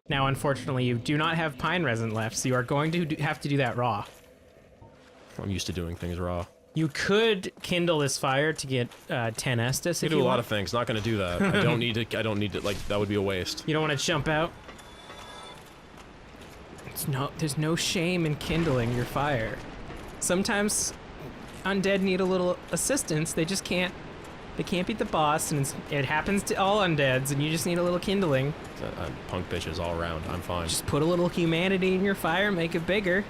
Now, unfortunately, you do not have pine resin left, so you are going to have to do that raw. I'm used to doing things raw. You could kindle this fire to get 10 Estus if you do a want. lot of things. Not gonna do that. I don't need to. Like, that would be a waste. You don't want to jump out? There's no shame in kindling your fire. Sometimes undead need a little assistance. They just can't. They can't beat the boss, and it happens to all undeads, and you just need a little kindling. Punk bitches all around. I'm fine. Just put a little humanity in your fire, make it bigger.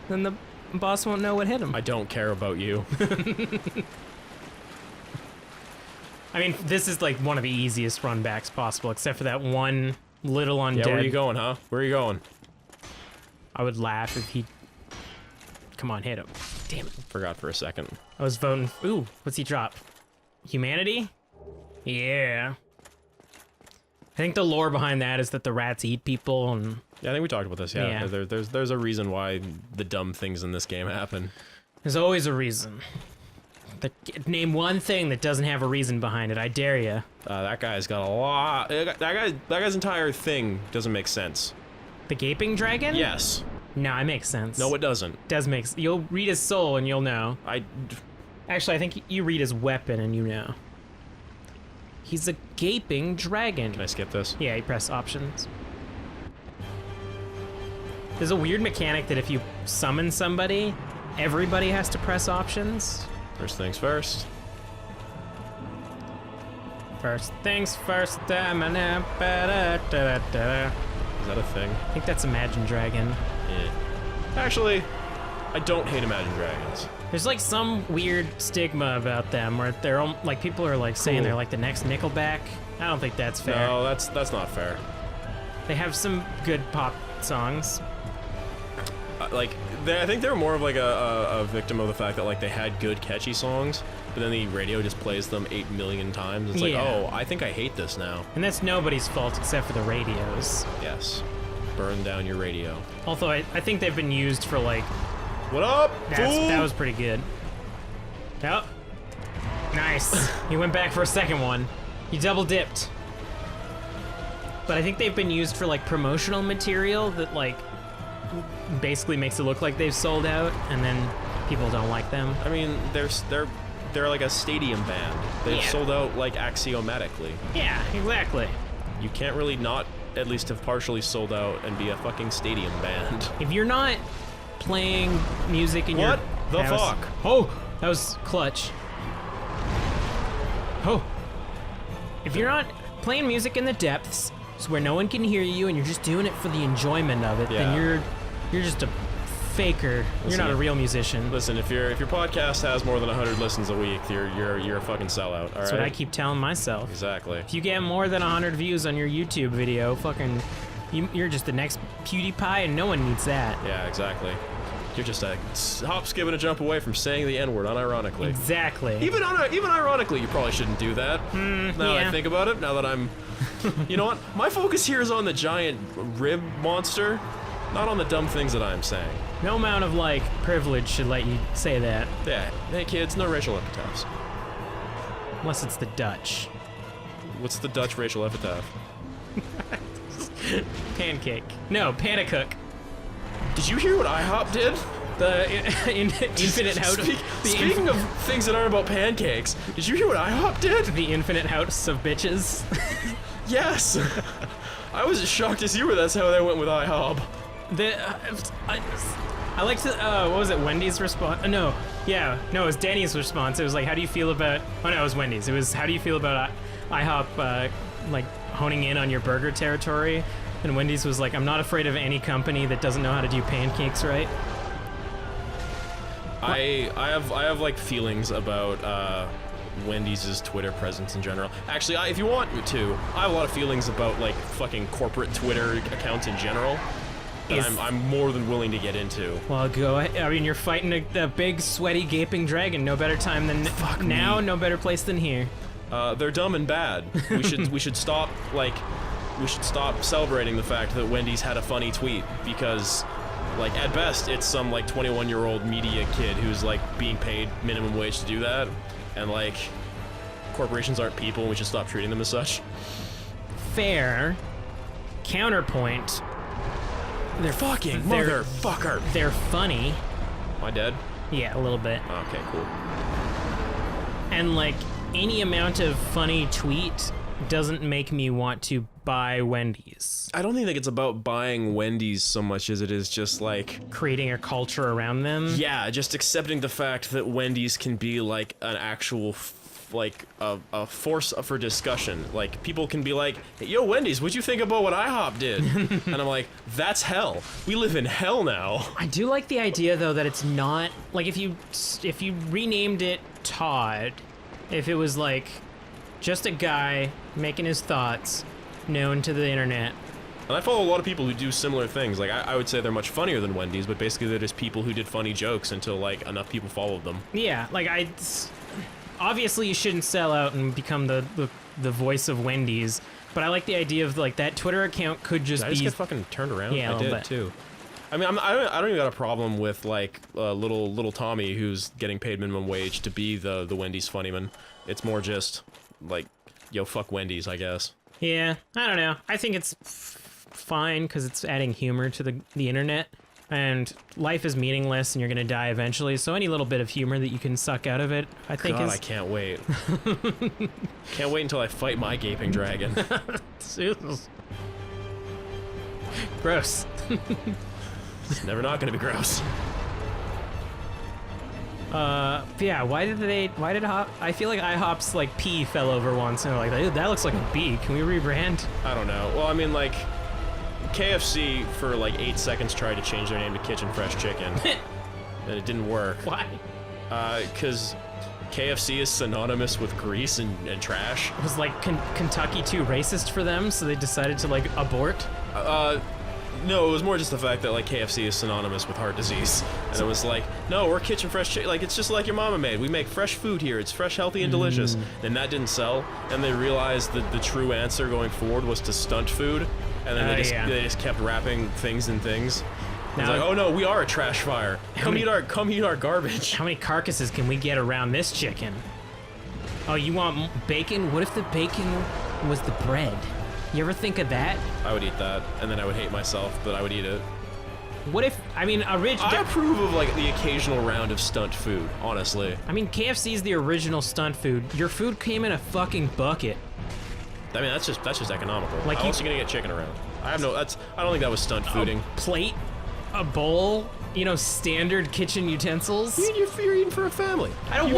Then the boss won't know what hit him. I don't care about you. I mean, this is like one of the easiest runbacks possible, except for that one little undead. Yeah, where are you going, huh? Where are you going? I would laugh if he... Come on, hit him. Damn it. Forgot for a second. I was voting... Ooh, what's he drop? Humanity? Yeah. I think the lore behind that is that the rats eat people, and... Yeah, I think we talked about this, yeah. There's a reason why the dumb things in this game happen. There's always a reason. Name one thing that doesn't have a reason behind it, I dare ya. That guy's got a lot... That guy's entire thing doesn't make sense. The gaping dragon? Yes. No, it makes sense. No, it doesn't. Does make sense. You'll read his soul and you'll know. Actually, I think you read his weapon and you know. He's a gaping dragon. Can I skip this? Yeah, you press options. There's a weird mechanic that if you summon somebody, everybody has to press options. First things first. First things first. Is that a thing? I think that's Imagine Dragon. Yeah. Actually, I don't hate Imagine Dragons. There's like some weird stigma about them where they're like people are like saying they're like the next Nickelback. I don't think that's fair. No, that's not fair. They have some good pop songs. I think they're more of like a victim of the fact that like they had good catchy songs, but then the radio just plays them 8 million times. It's like, oh, I think I hate this now. And that's nobody's fault except for the radios. Yes. Burn down your radio. Although I think they've been used for like... What up, fool? That was pretty good. Yep. Nice. He went back for a second one. He double dipped. But I think they've been used for like promotional material that like basically makes it look like they've sold out, and then people don't like them. I mean, they're like a stadium band. They've sold out like axiomatically. Yeah, exactly. You can't really not at least have partially sold out and be a fucking stadium band. If you're not playing music in your What the fuck? Oh, that was clutch. Oh. If you're not playing music in the depths, so where no one can hear you and you're just doing it for the enjoyment of it, then you're just a faker. You're not a real musician. Listen, if your podcast has more than 100 listens a week, you're a fucking sellout, all right? That's what I keep telling myself. Exactly. If you get more than 100 views on your YouTube video, fucking, you're just the next PewDiePie, and no one needs that. Yeah, exactly. You're just a hop, skip, and a jump away from saying the N-word unironically. Exactly. Even ironically, you probably shouldn't do that. Now that I think about it, now that I'm... You know what? My focus here is on the giant rib monster, not on the dumb things that I'm saying. No amount of, like, privilege should let you say that. Yeah. Hey, kids, no racial epitaphs. Unless it's the Dutch. What's the Dutch racial epitaph? Pancake. No, Panacook. Did you hear what IHOP did? The infinite house. Speaking of things that aren't about pancakes, did you hear what IHOP did? The infinite house of bitches. Yes. I was as shocked as you were. That's how they went with IHOP. I like to. What was it? Wendy's response? No. Yeah. No, it was Danny's response. It was like, how do you feel about? Oh no, it was Wendy's. It was, how do you feel about IHOP like honing in on your burger territory? And Wendy's was like, I'm not afraid of any company that doesn't know how to do pancakes right. I have like feelings about Wendy's Twitter presence in general. Actually, if you want me to, I have a lot of feelings about like fucking corporate Twitter accounts in general that I'm more than willing to get into. Well, go ahead. I mean, you're fighting a big, sweaty, gaping dragon. No better time than now. No better place than here. They're dumb and bad. We should stop celebrating the fact that Wendy's had a funny tweet, because like at best it's some like 21-year-old media kid who's like being paid minimum wage to do that, and like corporations aren't people and we should stop treating them as such. Fair. Counterpoint, they're Fucking motherfucker. They're funny. Am I dead? Yeah, a little bit. Okay, cool. And like any amount of funny tweet doesn't make me want to buy Wendy's. I don't think it's about buying Wendy's so much as it is just like Creating a culture around them. yeah, just accepting the fact that Wendy's can be like an actual like a force for discussion. Like people can be like, hey, yo Wendy's, what'd you think about what IHOP did? And I'm like, that's hell. We live in hell now. I do like the idea though that it's not like if you renamed it Todd, if it was like just a guy making his thoughts known to the internet. And I follow a lot of people who do similar things. Like I would say they're much funnier than Wendy's, but basically they're just people who did funny jokes until like enough people followed them. Yeah, like obviously you shouldn't sell out and become the voice of Wendy's, but I like the idea of like that Twitter account could just Did I be just get fucking turned around? Yeah, a I little did bit. too. I mean, I don't even got a problem with like little Tommy who's getting paid minimum wage to be the Wendy's funnyman. It's more just like, yo, fuck Wendy's, I guess. Yeah, I don't know. I think it's fine because it's adding humor to the internet, and life is meaningless, and you're gonna die eventually. So any little bit of humor that you can suck out of it, I think God, is. I can't wait. Can't wait until I fight my gaping dragon. Gross. It's never not gonna be gross. Yeah. Why did Hop? I feel like IHOP's like P fell over once, and they're like, that looks like a B. Can we rebrand? I don't know. Well, I mean, like, KFC for like 8 seconds tried to change their name to Kitchen Fresh Chicken, and it didn't work. Why? Because KFC is synonymous with grease and trash. Was like Kentucky too racist for them, so they decided to like abort? No, it was more just the fact that like KFC is synonymous with heart disease, and it was like, no, we're Kitchen Fresh Chicken. Like it's just like your mama made. We make fresh food here. It's fresh, healthy, and delicious. And that didn't sell, and they realized that the true answer going forward was to stunt food, and then they just kept wrapping things in things. It's like, oh no, we are a trash fire. Come eat our garbage. How many carcasses can we get around this chicken? Oh, you want bacon? What if the bacon was the bread? You ever think of that? I would eat that, and then I would hate myself, but I would eat it. What if, I mean, I approve of like the occasional round of stunt food, honestly. I mean, KFC's the original stunt food. Your food came in a fucking bucket. I mean, that's just economical. Like How else are you gonna get chicken around? I don't think that was stunt fooding. A plate, a bowl, you know, standard kitchen utensils. You're eating for a family. I don't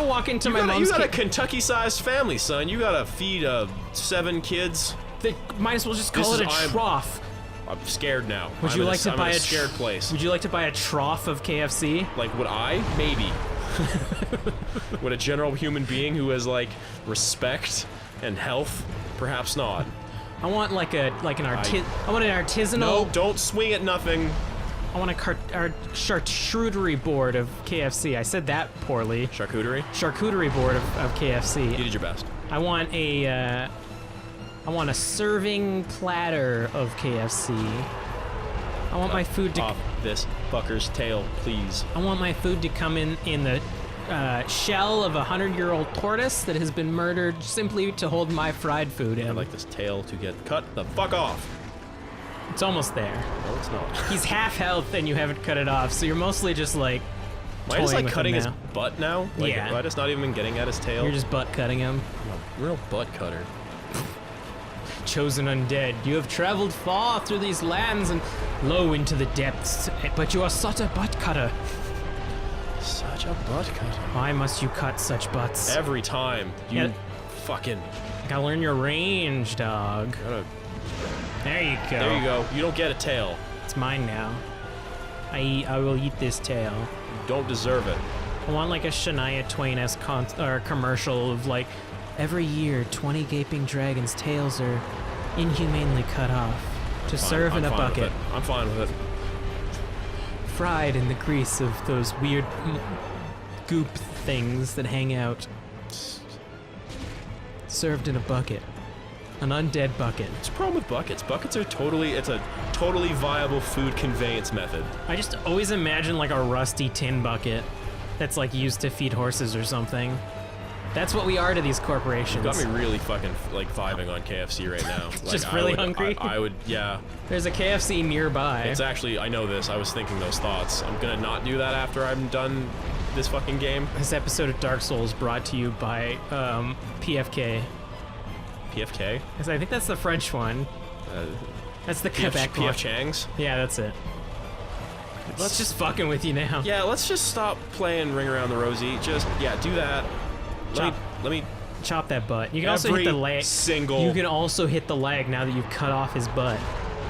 walk into my mom's. You got a Kentucky-sized family, son. You gotta feed 7 kids. They might as well just call it a trough. I'm scared now. Would you like to buy a scared place? Would you like to buy a trough of KFC? Like, would I? Maybe. Would a general human being who has like respect and health? Perhaps not. I want I want an artisanal. No, don't swing at nothing. I want a charcuterie board of KFC. I said that poorly. Charcuterie? Charcuterie board of KFC. You did your best. I want a serving platter of KFC. I want my food to off this fucker's tail, please. I want my food to come in the shell of a 100-year-old tortoise that has been murdered simply to hold my fried food in. I'd like this tail to get cut the fuck off. It's almost there. No, it's not. He's half health and you haven't cut it off, so you're mostly just like Am I just like cutting his now. butt now? Like, Yeah. Am I just not even getting at his tail? You're just butt cutting him. I'm a real butt cutter. Chosen Undead, you have traveled far through these lands and low into the depths, but you are such a butt cutter. Such a butt cutter. Why must you cut such butts? Every time. You fucking... Gotta learn your range, dog. There you go. There you go. You don't get a tail. It's mine now. I will eat this tail. You don't deserve it. I want like a Shania Twain-esque commercial of like, every year 20 gaping dragons' tails are inhumanely cut off to serve in a bucket. I'm fine with it. Fried in the grease of those weird goop things that hang out. Served in a bucket. An undead bucket. What's the problem with buckets? Buckets are it's a totally viable food conveyance method. I just always imagine like a rusty tin bucket that's like used to feed horses or something. That's what we are to these corporations. Got me really fucking like vibing on KFC right now. Like, Just really hungry? I would, yeah. There's a KFC nearby. It's actually, I know this. I was thinking those thoughts. I'm gonna not do that after I'm done this fucking game. This episode of Dark Souls brought to you by PFK. PFK? Because I think that's the French one. That's the Quebec PF one. Chang's? Yeah, that's it. Let's just fucking with you now. Yeah, let's just stop playing Ring Around the Rosie. Just, yeah, do that. Let me chop that butt. You can also hit the leg. You can also hit the leg now that you've cut off his butt.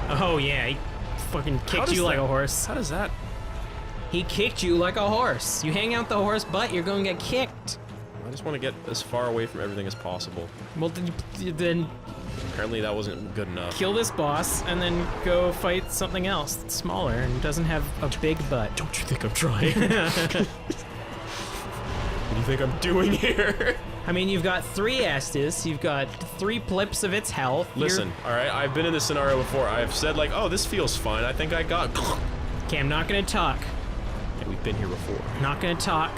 Oh yeah, he fucking kicked you like a horse. How does that? He kicked you like a horse. You hang out the horse butt, you're going to get kicked. I just want to get as far away from everything as possible. Well, then apparently that wasn't good enough. Kill this boss and then go fight something else that's smaller and doesn't have a big butt. Don't you think I'm trying? What do you think I'm doing here? I mean, you've got 3 Estus, you've got 3 blips of its health. Listen, alright, I've been in this scenario before. I've said like, oh, this feels fine. I think I got... Okay, I'm not gonna talk. Yeah, we've been here before. Not gonna talk.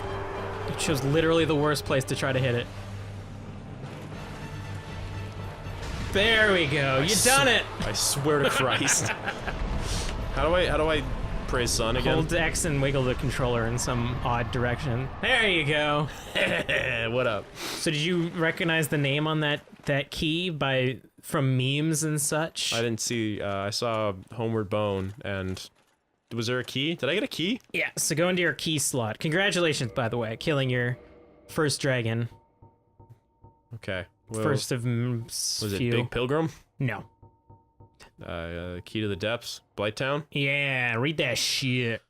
You chose literally the worst place to try to hit it. There we go. You done it. I swear to Christ. How do I praise Sun again? Hold X and wiggle the controller in some odd direction. There you go. What up? So did you recognize the name on that key from memes and such? I didn't see. I saw Homeward Bone, and was there a key? Did I get a key? Yeah. So go into your key slot. Congratulations, by the way, killing your first dragon. Okay. Well, first of was few. it Big Pilgrim? No. Key to the Depths, Blighttown? Yeah, read that shit.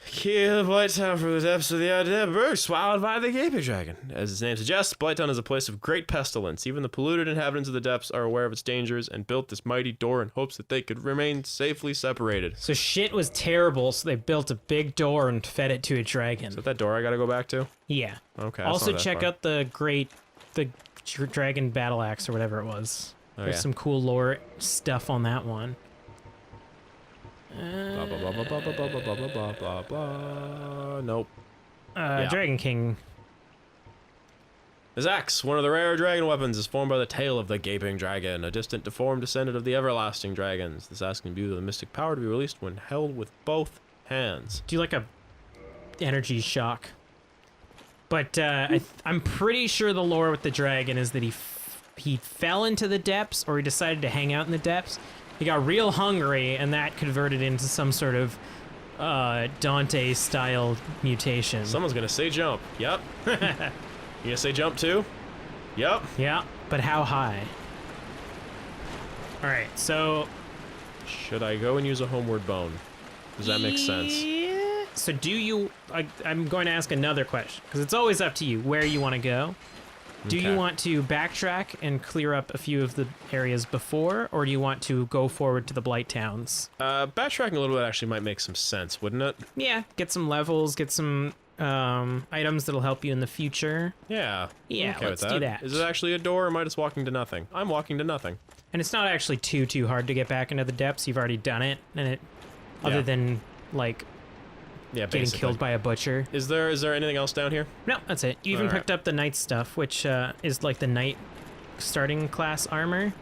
Key to Blighttown from the depths of the undead berg, swallowed by the gaping dragon. As its name suggests, Blighttown is a place of great pestilence. Even the polluted inhabitants of the depths are aware of its dangers and built this mighty door in hopes that they could remain safely separated. So shit was terrible, so they built a big door and fed it to a dragon. Is that door I gotta go back to? Yeah. Okay. Also check out the dragon battle axe or whatever it was. Oh, There's some cool lore stuff on that one. Blah, blah, blah, blah, blah, blah, blah, blah, blah, blah, blah. Nope. Yeah. Dragon King. His axe, one of the rare dragon weapons, is formed by the tail of the gaping dragon, a distant deformed descendant of the everlasting dragons. This axe can be the mystic power to be released when held with both hands. Do you like a energy shock? But I'm pretty sure the lore with the dragon is that he fell into the depths, or he decided to hang out in the depths. He got real hungry, and that converted into some sort of Dante-style mutation. Someone's gonna say jump. Yep. You gonna say jump too? Yep. Yeah, but how high? Alright, so... Should I go and use a homeward bone? Does that make sense? Yeah. So do you... I'm going to ask another question, because it's always up to you where you want to go. Do you want to backtrack and clear up a few of the areas before, or do you want to go forward to the Blight Towns? Backtracking a little bit actually might make some sense, wouldn't it? Yeah, get some levels, get some items that'll help you in the future. Yeah. Yeah, okay let's with that. do that. Is it actually a door, or am I just walking to nothing? I'm walking to nothing. And it's not actually too hard to get back into the depths. You've already done it, and it, other than like getting killed by a butcher. Is there anything else down here? No, that's it. You even picked up the knight stuff, which is like the knight starting class armor,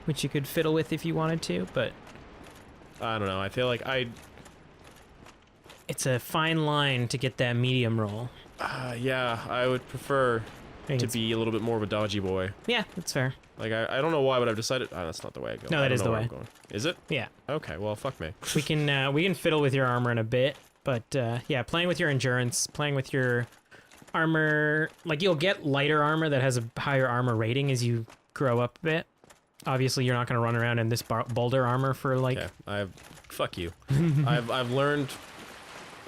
which you could fiddle with if you wanted to, but I don't know. I feel like it's a fine line to get that medium roll. Yeah, I would prefer to be a little bit more of a dodgy boy. Yeah, that's fair. Like, I don't know why, but I've decided... Oh, that's not the way I go. No, that is the way. Is it? Yeah. Okay, well, fuck me. We can fiddle with your armor in a bit, but yeah, playing with your endurance, playing with your armor... Like, you'll get lighter armor that has a higher armor rating as you grow up a bit. Obviously, you're not going to run around in this boulder armor for, like... Okay, fuck you. I've learned...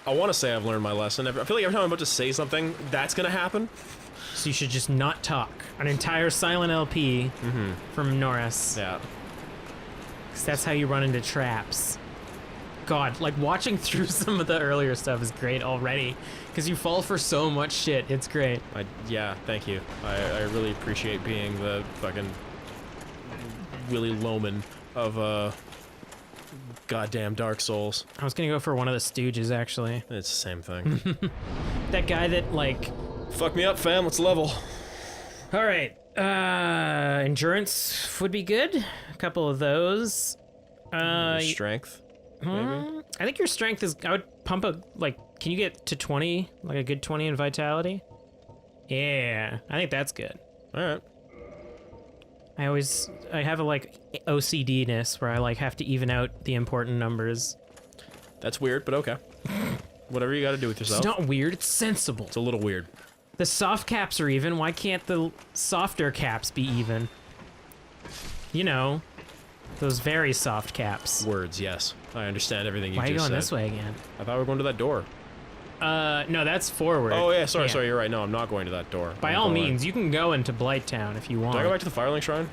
I want to say I've learned my lesson. I feel like every time I'm about to say something, that's going to happen. So you should just not talk. An entire silent LP from Norris. Yeah. Because that's how you run into traps. God, like watching through some of the earlier stuff is great already. Because you fall for so much shit. It's great. Yeah, thank you. I really appreciate being the fucking Willy Loman of goddamn Dark Souls. I was gonna go for one of the Stooges, actually. It's the same thing. That guy that, like... Fuck me up, fam. Let's level. All right. Endurance would be good. A couple of those. Strength. Maybe? I think your strength is. I would pump a like. Can you get to 20? Like a good 20 in vitality? Yeah, I think that's good. All right. I have a like OCD-ness where I like have to even out the important numbers. That's weird, but okay. Whatever you got to do with yourself. It's not weird. It's sensible. It's a little weird. The soft caps are even. Why can't the softer caps be even? You know, those very soft caps. Words, yes. I understand everything you Why are just you going said. this way again? I thought we were going to that door. No, that's forward. Oh, yeah, sorry, you're right. No, I'm not going to that door. By all means, you can go into Blighttown if you want. Do I go back to the Firelink Shrine?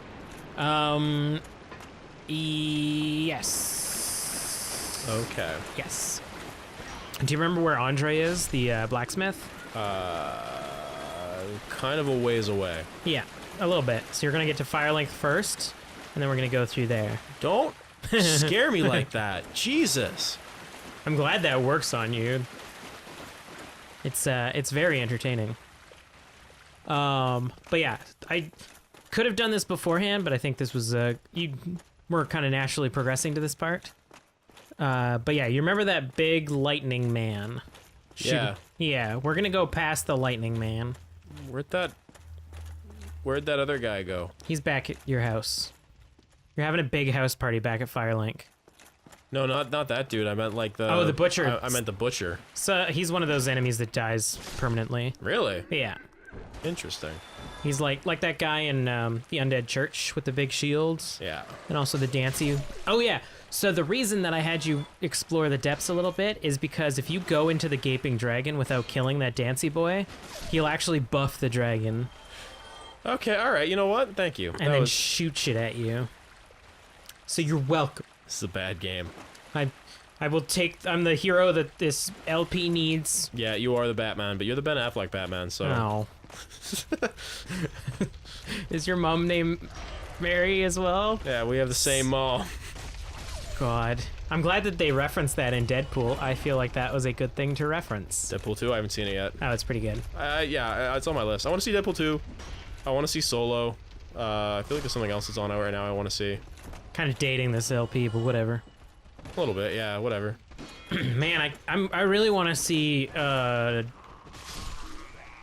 Yes. Okay. Yes. Do you remember where Andre is, the blacksmith? Kind of a ways away. Yeah, a little bit. So you're gonna get to Firelink first, and then we're gonna go through there. Don't scare me like that. Jesus. I'm glad that works on you. It's very entertaining. But yeah, I could have done this beforehand, but I think this was you were kind of naturally progressing to this part. But yeah, you remember that big lightning man? Yeah. Yeah, we're gonna go past the lightning man. Where'd that other guy go? He's back at your house. You're having a big house party back at Firelink. No, not that dude. I meant like the... Oh, the butcher. I meant the butcher. So he's one of those enemies that dies permanently. Really? Yeah. Interesting. He's like that guy in the Undead Church with the big shields. Yeah. And also the dancey. Oh yeah. So the reason that I had you explore the depths a little bit is because if you go into the Gaping Dragon without killing that dancey boy, he'll actually buff the dragon. Okay, alright. You know what? Thank you. And then shoot shit at you. So you're welcome. This is a bad game. I will take... I'm the hero that this LP needs. Yeah, you are the Batman, but you're the Ben Affleck Batman, so... Oh. Is your mom named Mary as well? Yeah, we have the same mall. God. I'm glad that they referenced that in Deadpool. I feel like that was a good thing to reference. Deadpool 2, I haven't seen it yet. Oh, it's pretty good. Yeah, it's on my list. I want to see Deadpool 2. I want to see Solo. I feel like there's something else that's on out right now I want to see. Kind of dating this LP, but whatever. A little bit, yeah, whatever. Man, I really want to see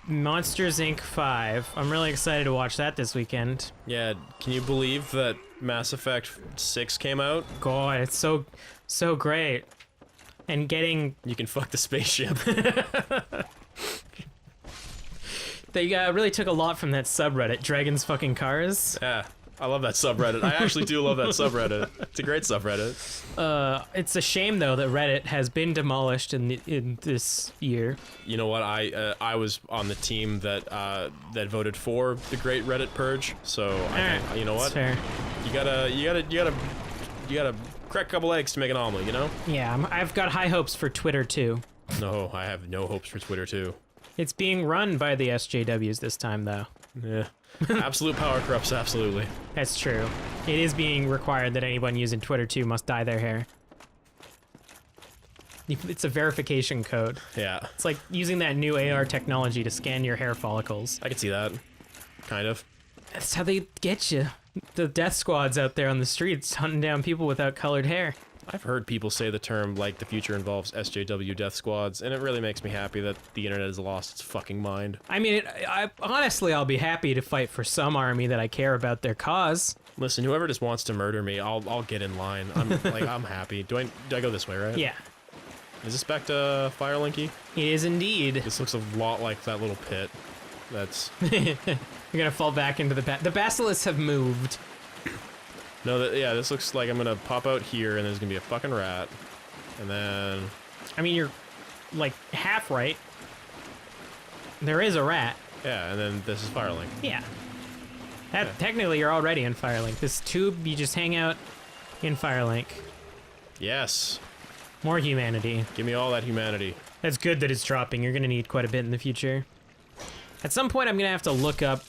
Monsters Inc. 5. I'm really excited to watch that this weekend. Yeah, can you believe that Mass Effect 6 came out? God, it's so great. And getting... You can fuck the spaceship. They really took a lot from that subreddit, Dragons Fucking Cars. Yeah, I love that subreddit. I actually do love that subreddit. It's a great subreddit. It's a shame though that Reddit has been demolished in this year. You know what? I was on the team that that voted for the Great Reddit Purge. So you know what? Fair. You gotta crack a couple eggs to make an omelet. You know? Yeah, I've got high hopes for Twitter too. No, I have no hopes for Twitter too. It's being run by the SJWs this time though. Yeah. Absolute power corrupts absolutely. That's true. It is being required that anyone using Twitter 2 must dye their hair. It's a verification code. Yeah. It's like using that new AR technology to scan your hair follicles. I can see that. Kind of. That's how they get you. The death squads out there on the streets hunting down people without colored hair. I've heard people say the term, like, the future involves SJW death squads, and it really makes me happy that the internet has lost its fucking mind. I mean, honestly, I'll be happy to fight for some army that I care about their cause. Listen, whoever just wants to murder me, I'll get in line. I'm happy. Do I go this way, right? Yeah. Is this back to Firelinky? It is indeed. This looks a lot like that little pit. That's... You're gonna fall back into the basilisks have moved. No, yeah, this looks like I'm gonna pop out here and there's gonna be a fucking rat. And then... I mean, you're, like, half right. There is a rat. Yeah, and then this is Firelink. Yeah. Technically, you're already in Firelink. This tube, you just hang out in Firelink. Yes. More humanity. Give me all that humanity. That's good that it's dropping. You're gonna need quite a bit in the future. At some point, I'm gonna have to look up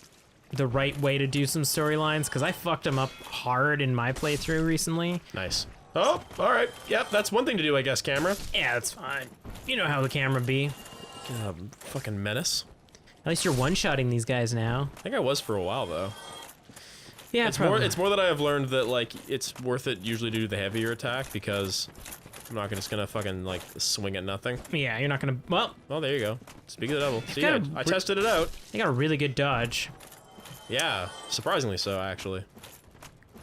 the right way to do some storylines, because I fucked them up hard in my playthrough recently. Nice. Oh, alright. Yep, that's one thing to do, I guess, camera. Yeah, that's fine. You know how the camera be. Fucking menace. At least you're one-shotting these guys now. I think I was for a while though. Yeah, It's more that I have learned that like it's worth it usually to do the heavier attack because I'm not just gonna fucking like swing at nothing. Yeah, you're not gonna. Well, Oh, there you go. Speak of the devil. See, got I tested it out. they got a really good dodge. Yeah, surprisingly so actually.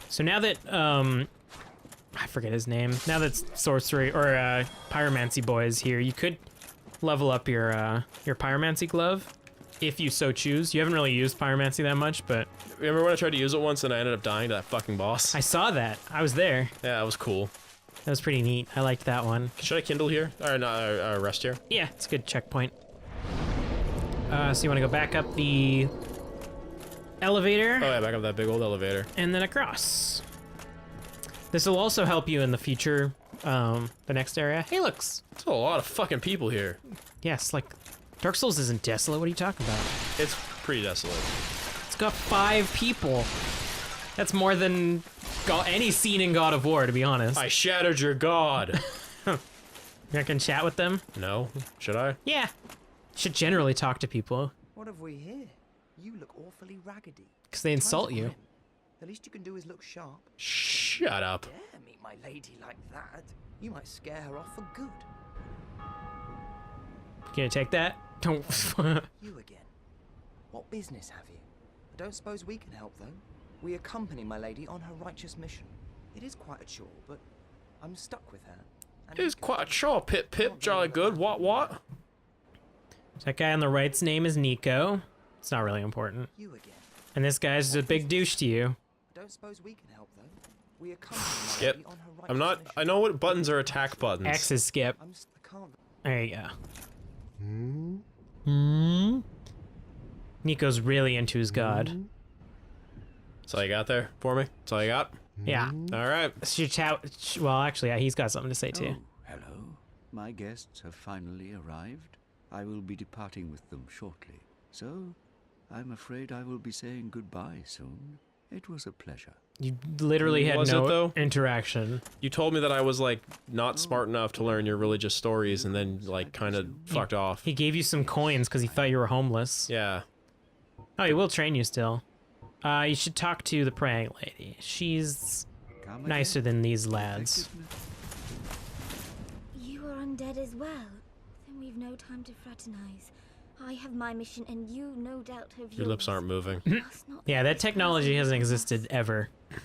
So now that I forget his name. Now that sorcery or pyromancy boy is here, you could level up your pyromancy glove if you so choose. You haven't really used pyromancy that much, but Remember when I tried to use it once and I ended up dying to that fucking boss? I saw that. I was there. Yeah, it was cool. That was pretty neat. I liked that one. Should I kindle here? Or not, rest here? Yeah, it's a good checkpoint. So you want to go back up the elevator Oh yeah, back up that big old elevator. and then across. This will also help you in the future, the next area. Hey, looks. There's a lot of fucking people here. Yes, like Dark Souls isn't desolate. What are you talking about? It's pretty desolate. It's got 5 people. That's more than any scene in God of War, to be honest. I shattered your god. You're not gonna chat with them? No? Should I? Yeah. Should generally talk to people, What have we here? You look awfully raggedy. because they insult Time's you. grim. The least you can do is look sharp. Shut up. Dare meet my lady like that. You might scare her off for good. Can you take that? Don't. You again. What business have you? I don't suppose we can help, though. We accompany my lady on her righteous mission. It is quite a chore, but I'm stuck with her. And It's quite a chore, Pip Pip, jolly good. What? That guy on the right's name is Nico. It's not really important. You again. And this guy's a big douche to you. I don't suppose we can help, though. We accompany my Skip. lady on her righteous I'm not. mission. I know what buttons are attack buttons. X is skip. I can't. There you go. Nico's really into his god. That's all you got there for me? That's all you got? Yeah. All right. Well, actually, yeah, he's got something to say too. Oh, hello. My guests have finally arrived. I will be departing with them shortly. So, I'm afraid I will be saying goodbye soon. It was a pleasure. You literally had Was it, no though? interaction. You told me that I was like not smart enough to learn your religious stories, and then like kind of fucked off. He gave you some coins because he thought you were homeless. Yeah. Oh, he will train you still. You should talk to the praying lady. She's Come nicer again. than these lads. Effectiveness. You are undead as well. Then we've no time to fraternize. I have my mission, and you no doubt have yours. Your lips aren't moving. Must not Yeah, that technology hasn't existed ever. I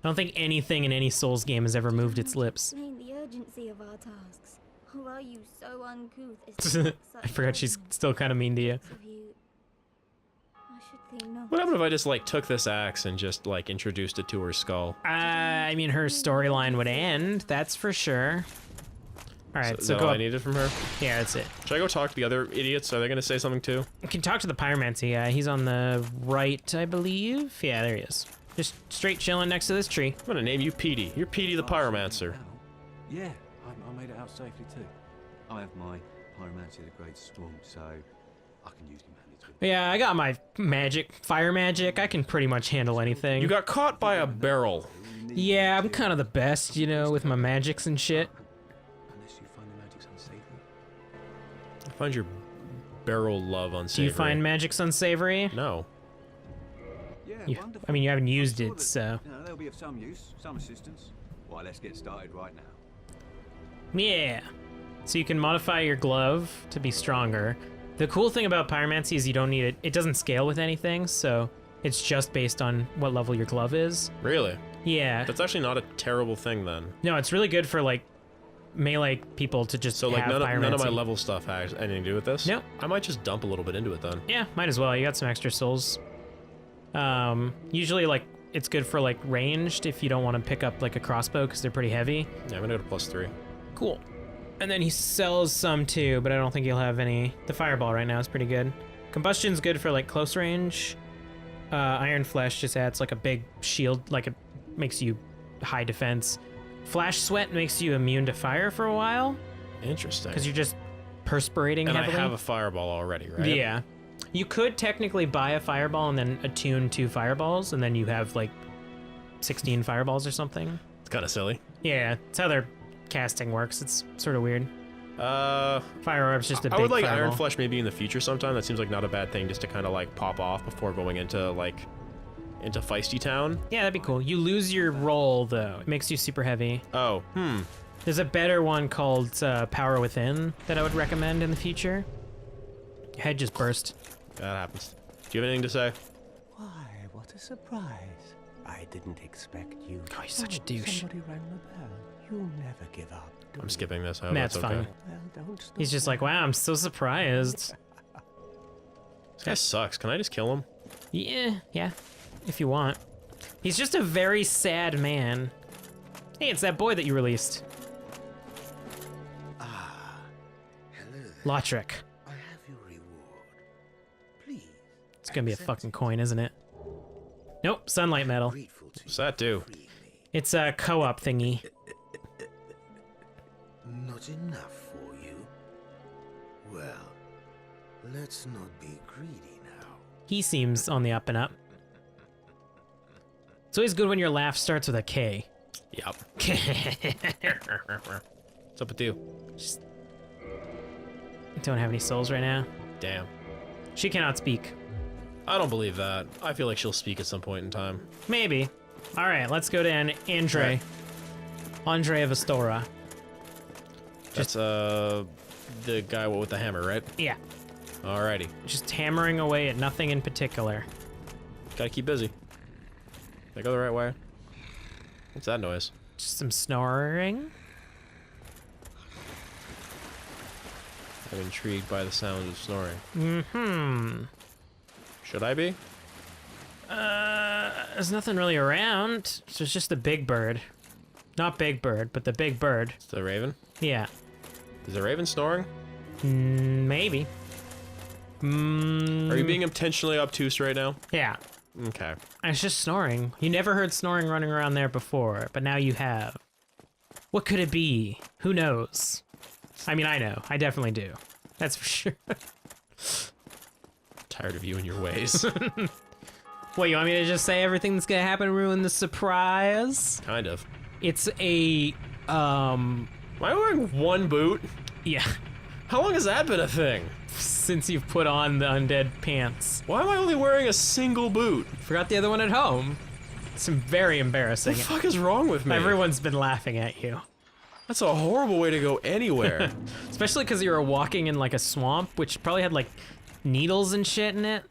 don't think anything in any Souls game has ever moved its lips. explain the urgency of our tasks. Or are you so uncouth as to make I such forgot she's judgments still kind of mean to you. of you? I should think not. What happened if I just like took this axe and just like introduced it to her skull? I mean, her storyline would end, that's for sure. All right, Is so that go all up. I needed from her? Yeah, that's it. Should I go talk to the other idiots? Are they gonna say something too? You can talk to the pyromancy guy. He's on the right, I believe. Yeah, there he is. Just straight chilling next to this tree. I'm gonna name you Petey. You're Petey the Pyromancer. Yeah, I made it out safely too. I have my Pyromancy of the Great Storm, so I can use humanity. Yeah, I got my magic, fire magic. I can pretty much handle anything. You got caught by a barrel. Yeah, I'm kind of the best, you know, with my magics and shit. Unless you find the magic's unsavory. I find your barrel love Do unsavory. you find magics unsavory? No. Yeah, You- wonderful. I mean, you haven't used I'm it, sure that, so. you know, they'll be of some use, some assistance. Why, let's get started right now. Yeah. So you can modify your glove to be stronger. The cool thing about pyromancy is you don't need it. It doesn't scale with anything, so it's just based on what level your glove is. Really? Yeah. That's actually not a terrible thing then. No, it's really good for like melee people to just So like have none of my pyromancy. level stuff has anything to do with this? Nope. I might just dump a little bit into it then. Yeah, might as well. You got some extra souls. Usually like it's good for like ranged if you don't want to pick up like a crossbow because they're pretty heavy. Yeah, I'm gonna go to +3. Cool. And then he sells some too, but I don't think he'll have any. The fireball right now is pretty good. Combustion's good for like close range. Iron Flesh just adds like a big shield, like it makes you high defense. Flash Sweat makes you immune to fire for a while Interesting. because you're just perspirating and heavily. I have a fireball already, right? Yeah. You could technically buy a fireball and then attune 2 fireballs, and then you have like 16 fireballs or something. It's kind of silly. Yeah, it's how their casting works. It's sort of weird. Fire orb's just a big I would like fireball. Iron Flesh maybe in the future sometime. That seems like not a bad thing just to kind of like pop off before going into like into Feisty Town. Yeah, that'd be cool. You lose your roll though. It makes you super heavy. Oh, There's a better one called Power Within that I would recommend in the future. Your head just burst. that happens. Do you have anything to say? Why, what a surprise. I didn't expect you. Oh, he's such a douche. Somebody rang the bell. You'll never give up. do I'm you? skipping this. I hope That's that's okay. fine. Well, don't stop He's just like, now. wow, I'm so surprised. This guy sucks. Can I just kill him? Yeah, if you want. He's just a very sad man. Hey, it's that boy that you released. Hello there. Lautrec. I have your reward. Please. It's gonna be a accept fucking it. coin, isn't it? Nope, sunlight metal. Grateful to What's that do? freely. It's a co-op thingy. Not enough for you? Well, let's not be greedy now. He seems on the up and up. It's always good when your laugh starts with a K. Yup. What's up with you? Don't have any souls right now. Damn. She cannot speak. I don't believe that. I feel like she'll speak at some point in time. Maybe. All right, let's go to Andre. Right. Andre of Astora. That's the guy with the hammer, right? Yeah, Alrighty. just hammering away at nothing in particular. Gotta keep busy. Did I go the right way? What's that noise? Just some snoring. I'm intrigued by the sound of snoring. Mm-hmm. Should I be? There's nothing really around. So it's just the big bird. Not Big Bird, but the big bird. It's the raven? Yeah. Is the raven snoring? Maybe. Are you being intentionally obtuse right now? Yeah. Okay. It's just snoring. You never heard snoring running around there before, but now you have. What could it be? Who knows? I mean, I know. I definitely do. That's for sure. Tired of you and your ways. What, you want me to just say everything that's gonna happen and ruin the surprise? Kind of. It's a, Am I wearing one boot? yeah. How long has that been a thing? Since you've put on the undead pants. Why am I only wearing a single boot? Forgot the other one at home. It's very What embarrassing. the fuck is wrong with me? Everyone's been laughing at you. That's a horrible way to go anywhere. Especially because you were walking in like a swamp, which probably had like needles and shit in it.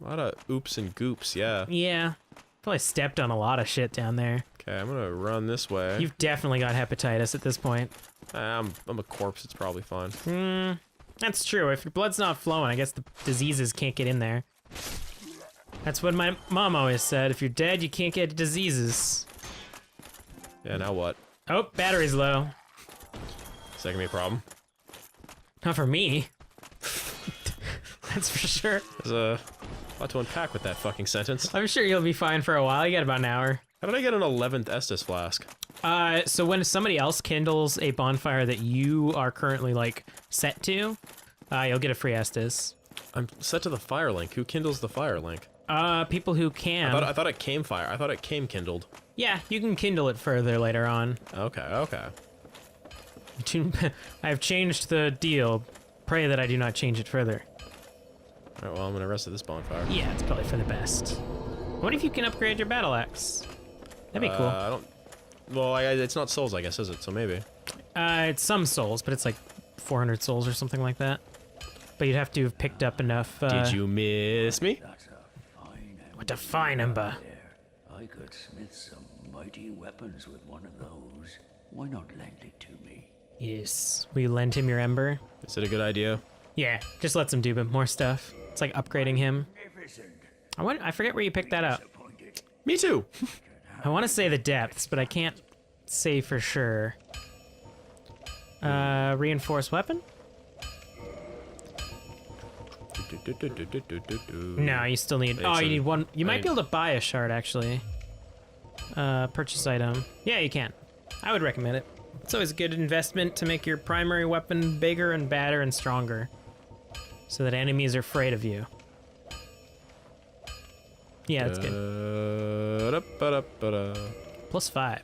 A lot of oops and goops, yeah. Yeah. Probably stepped on a lot of shit down there. Okay, I'm gonna run this way. You've definitely got hepatitis at this point. I'm a corpse, it's probably fine. That's true. If your blood's not flowing, I guess the diseases can't get in there. That's what my mom always said. If you're dead, you can't get diseases. Yeah, now what? Oh, battery's low. Is that gonna be a problem? Not for me. That's for sure. There's a lot to unpack with that fucking sentence. I'm sure you'll be fine for a while. You got about an hour. How did I get an 11th Estus flask? So when somebody else kindles a bonfire that you are currently like set to, you'll get a free Estus. I'm set to the fire link. Who kindles the fire link? People who can. I thought it came fire. I thought it came kindled. Yeah, you can kindle it further later on. Okay. I've changed the deal. Pray that I do not change it further. Alright, well, I'm gonna rest at this bonfire. Yeah, it's probably for the best. What if you can upgrade your battle axe? That'd be cool. I don't... Well, it's not souls, I guess, is it? So maybe. It's some souls, but it's like 400 souls or something like that. But you'd have to have picked up enough. Did you miss me? That's a fine What a fine ember. there. I could smith some mighty weapons with one of those. Why not lend it to me? Yes. Will you lend him your ember? Is it a good idea? Yeah, just lets him do a bit more stuff. It's like upgrading him. I forget where you picked that up. Me too! I want to say the depths, but I can't say for sure. Reinforced weapon? No, you still need. Oh, you need one. You might be able to buy a shard actually. Purchase item. Yeah, you can. I would recommend it. It's always a good investment to make your primary weapon bigger and badder and stronger, so that enemies are afraid of you. Yeah, that's good. +5.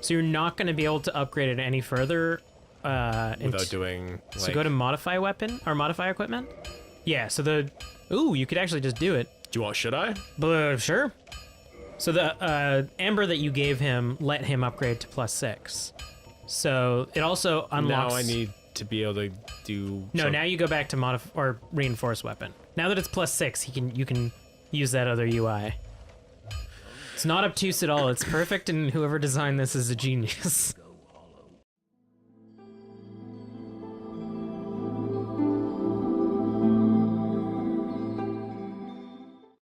So you're not going to be able to upgrade it any further Without doing, like... So go to modify weapon, or modify equipment? Yeah, so ooh, you could actually just do it. Do you want, should I? But sure. So the amber that you gave him let him upgrade to +6. So it also unlocks... Now I need to be able to do... No, now you go back to or reinforce weapon. Now that it's +6, you can use that other UI. It's not obtuse at all. It's perfect, and whoever designed this is a genius.